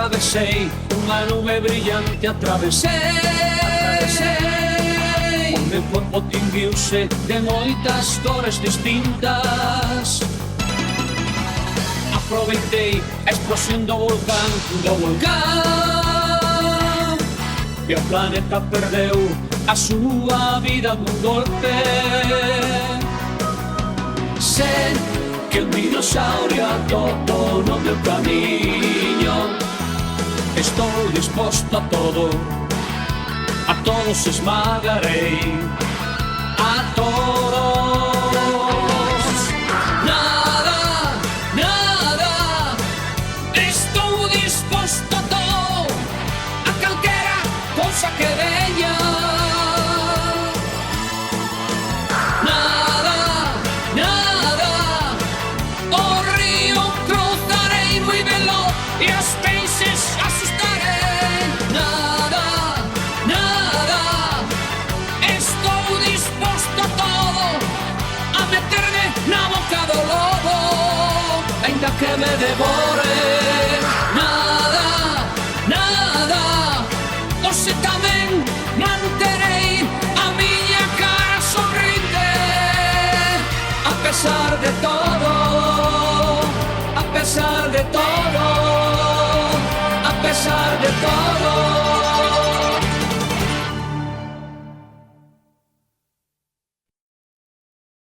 atravesei, unha nube brillante atravesei. O meu corpo tinguiuse de moitas cores distintas. Aproveitei a explosión do volcán, e o planeta perdeu a súa vida nun golpe. Sé que un dinosaurio atopou no meu camiño. Estou disposto a todos esmagarei, a todos. Nada, nada, estou disposto a todo, a calquera cousa que veña. Nada, nada, o río cruzarei moi veloz e as peixes asustarei. Nada, nada, estou disposto a todo, a meterme na boca do lobo, aínda que me devore. Nada, nada, hoxe tamén manterei a miña cara sorrinte, a pesar de todo, a pesar de todo, a pesar de todo.